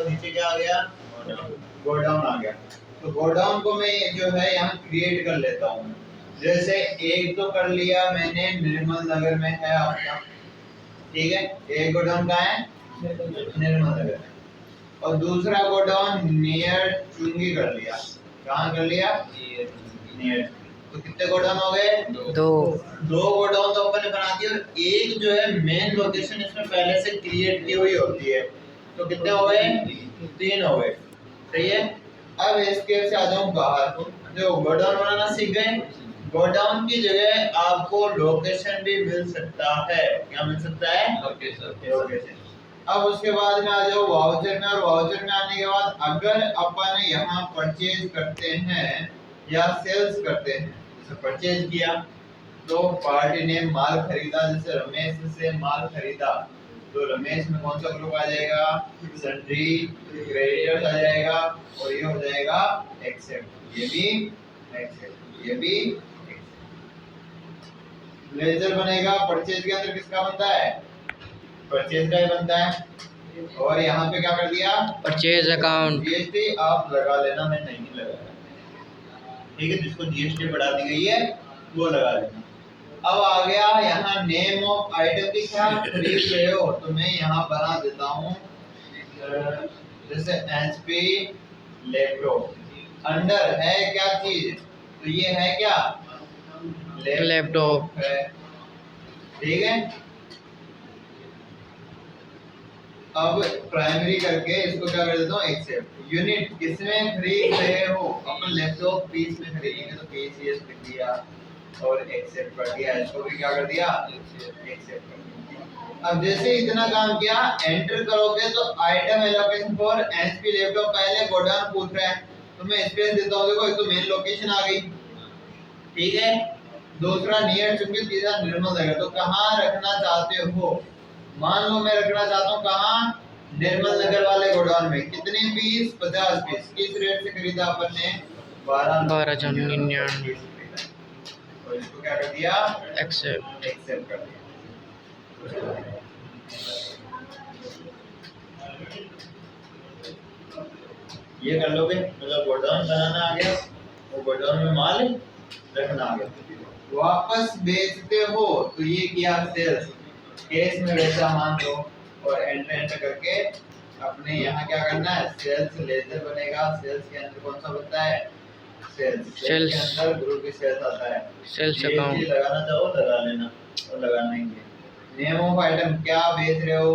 तो नीचे क्या आ गया, गोडाउन आ गया। तो गोडाउन को मैं जो है यहाँ क्रिएट कर लेता हूँ। जैसे एक तो कर लिया मैंने, निर्मल नगर में है आपका, ठीक है, एक गोडाउन कहाँ है, निर्मल नगर में। और दूसरा गोडाउन नियर चुंगी कर लिया। कहाँ कर लिया, नियर। तो कितने गोडाउन हो गए, दो गोडाउन तो अपन ने बना दिए। और एक जो है मेन लोकेशन इसमें पहले से क्रिएट की हुई होती है। तो कितने हो गए, 3 हो गए, सही है। अब इसके से आ जाऊं बाहर, जो गोडाउन बनाना सीख गए। गोडाउन की जगह आपको लोकेशन भी मिल सकता है। क्या मिल सकता है, लोकेशन। अब उसके बाद में आ जाओ वाउचर में। और वाउचर में आने के बाद अगर अपन यहाँ परचेज करते हैं या सेल्स करते हैं, जैसे परचेज किया तो पार्टी ने माल खरीदा, जैसे रमेश से माल खरीदा, तो रमेश में कौन सा ग्रुप आ जाएगा, सन्ड्री, क्रेडिटर्स आ जाएगा, और ये हो जाएगा एक्सेप्ट, ये भी एक्सेप्ट, ये भी लेजर बनेगा। परचेज के अंदर किसका बनता है, परचेज का ही बनता है। और यहाँ पे क्या कर दिया, परचेज अकाउंट, जीएसटी आप लगा लेना, मैं नहीं लगाया, ठीक है। जिसको जीएसटी बढ़ा दी गई है वो लगा लेना। अब आ गया यहाँ नेम ऑफ आइटम की, क्या खरीद रहे हो, तो मैं यहाँ बना देता हूँ जैसे एचपी लैपटॉप। अंडर है क्या चीज, तो ये है क्या, लैपटॉप है, ठीक है। अब प्राइमरी करके इसको क्या कर देता हूँ, एक्सेप्ट। यूनिट किसमें खरीद रहे हो, अपन लैपटॉप पीस में खरीदेंगे तो पीसीएस लिख दिया और एक्सेप्ट कर दिया। इसको भी क्या कर दिया, एक्सेप्ट कर दिया। अब जैसे इतना काम किया, एंटर करोगे तो item allocation for HP laptop, पहले गोडाउन पूछ रहा है तो मैं स्पेस देता हूँ। देखो एक तो मेन लोकेशन आ गई, ठीक है, दूसरा नियर चुंगी, तीसरा निर्मल नगर। तो कहाँ रखना चाहते हो, मान लो मैं रखना चाहता हूँ कहाँ, निर्मल नगर वाले गोडाउन में। कितने पीस, 50 पीस। किस रेट से खरीदा अपन ने, 12,99। और इसको क्या कर दिया, एक्सेप्ट, एक्सेप्ट कर दिया। ये कर लोगे, मतलब गोडाउन बनाना आ गया, वो गोडाउन में माल रखना आ गया। वापस बेचते हो तो ये किया सेल्स, केस में बेचा मान लो, और एंटर करके अपने यहाँ क्या करना है, सेल्स लेजर बनेगा। सेल्स के अंदर कौन सा बनता है, सेल्स के अंदर ग्रुप की सेल्स आता है। सेल्स अकाउंट, लगाना चाहो लगा लेना, और लगाना ही है। नेम ऑफ आइटम, क्या बेच रहे हो,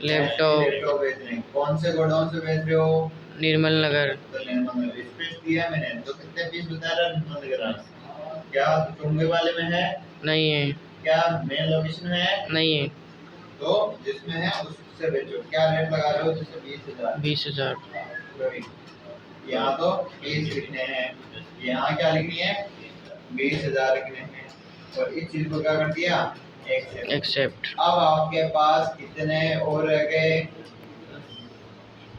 लैपटॉप बेच रहे हैं। कौन से गोडाउन से बेच रहे हो, निर्मल नगर। तो निर्मल नगर। स्पेस दिया मैंने, तो कितने पीस बता रहा है निर्मल नगर, क्या चुंगे वाले में है, नहीं है, क्या मेन लोकेशन में है, नहीं है, तो जिसमें है उससे बेचो। क्या रेट लगा रहे हो, जैसे 20,000, 20,000। यहाँ तो 20 लिखने हैं, यहाँ क्या लिखनी है, 20,000 लिखने हैं। और इस चीज को क्या कर दिया, एक्सेप्ट। अब आपके पास कितने और रह गए,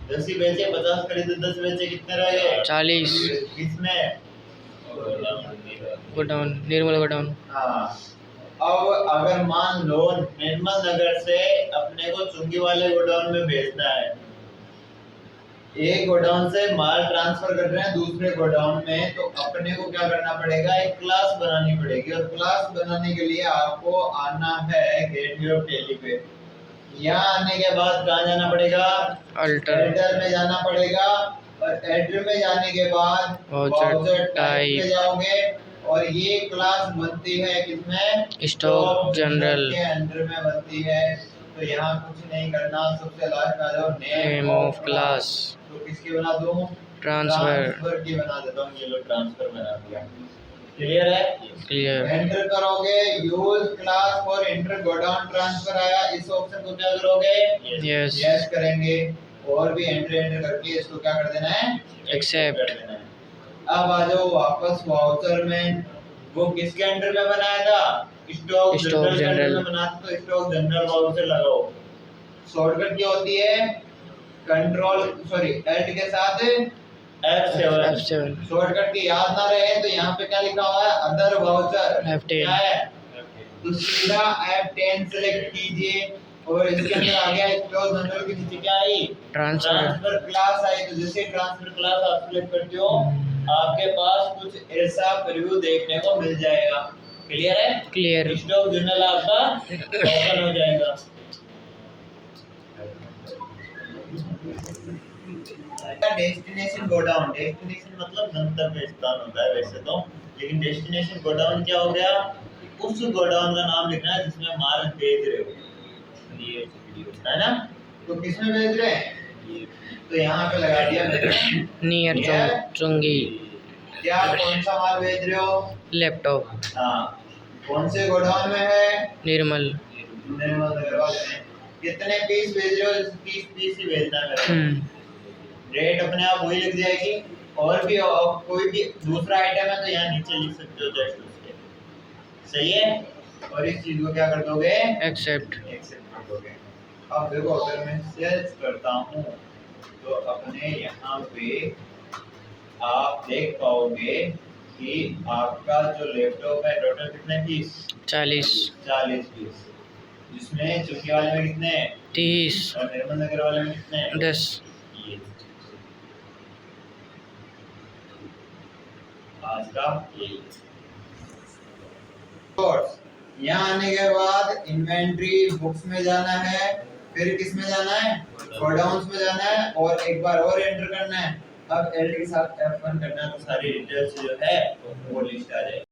10 ही बेचे, 50 खरीदे, 10 बेचे, कितने रह गए, 40। किसमें, गोडाउन, निर्मल गोडाउन। हाँ। अब अगर मान लो निर्मल नगर से अपने को चुंगी वाले गोडाउन में भेजना है, एक गोडाउन से माल ट्रांसफर कर रहे हैं दूसरे गोडाउन में, तो अपने को क्या करना पड़ेगा, एक क्लास बनानी पड़ेगी। और क्लास बनाने के लिए आपको आना है गेटवे ऑफ दिल्ली पे। यहाँ आने के बाद कहाँ जाना पड़ेगा, अल्टर में जाना पड़ेगा। और एंटर में जाने के बाद वाउचर टाइप पे जाओगे, और ये क्लास बनती है किसमें, स्टॉक जनरल के अंदर में बनती है। तो यहाँ कुछ नहीं करना, सबसे लास्ट में आ जाओ नेम ऑफ क्लास। तो किसकी बना दूं, ट्रांसफर की बना देता हूँ। ये लो ट्रांसफर बना दिया, क्लियर है, क्लियर। एंटर करोगे, use class for inter godown transfer आया, इस ऑप्शन को क्या करोगे, यस यस करेंगे। और भी एंटर करके इसको क्या कर देना है, एक्सेप्ट कर देना है। अब आ जाओ वापस वाउचर में, वो किसके अंडर में बनाया था, स्टॉक जनरल में बना, तो स्टॉक जनरल वाउचर लगाओ। शॉर्टकट क्या होती है, कंट्रोल सॉरी एल्ट के साथ F7। शॉर्टकट की याद ना रहे तो यहाँ पे क्या लिखा हुआ है, अदर वाउचर, क्या है, तो सीधा F10 सेलेक्ट कीजिए। और इसके अंदर आ गया क्लोज नंबर के नीचे क्या आई, ट्रांसफर क्लास आई। तो जैसे ट्रांसफर क्लास आप सिलेक्ट करते हो आपके पास कुछ ऐसा प्रीव्यू देखने को मिल जाएगा। क्लियर है? क्लियर। स्टॉक जर्नल आपका ओपन हो जाएगा। डेस्टिनेशन गोडाउन, डेस्टिनेशन मतलब गंतव्य स्थान होता है वैसे तो, लेकिन डेस्टिनेशन गोडाउन क्या हो गया, उस गोडाउन का नाम लिखना है जिसमें माल भेज रहे हो, है ना? तो किसमें भेज रहे हैं, तो यहाँ पे लगा दिया नियर चुंगी। क्या कौन सा माल भेज रहे हो, लैपटॉप। हाँ, कौन से गोडाउन में है, निर्मल। नगर में। कितने पीस भेज रहे हो, 30 पीस ही भेजना है। रेट अपने आप वही लिख जाएगी। और भी कोई भी दूसरा आइटम है तो यहाँ नीचे लिख सकते हो जस्ट उसके, सही है। और इस चीज को क्या कर दोगे, एक्सेप्ट कर दोगे। अब देखो अगर मैं सेल्स करता हूँ तो अपने यहाँ पे आप देख पाओगे कि आपका जो लैपटॉप है टोटल कितने पीस, 40 पीस, जिसमें चुकी वाले में कितने, 30, और निर्मल नगर वाले में कितने, 10। आज का यहाँ आने के बाद इन्वेंट्री बुक्स में जाना है, फिर किस में जाना है, गोडाउन्स में जाना है, और एक बार और एंटर करना है। अब एल के साथ F1 करना है तो सारी डिटेल्स जो है वो लिस्ट आ जाएगी।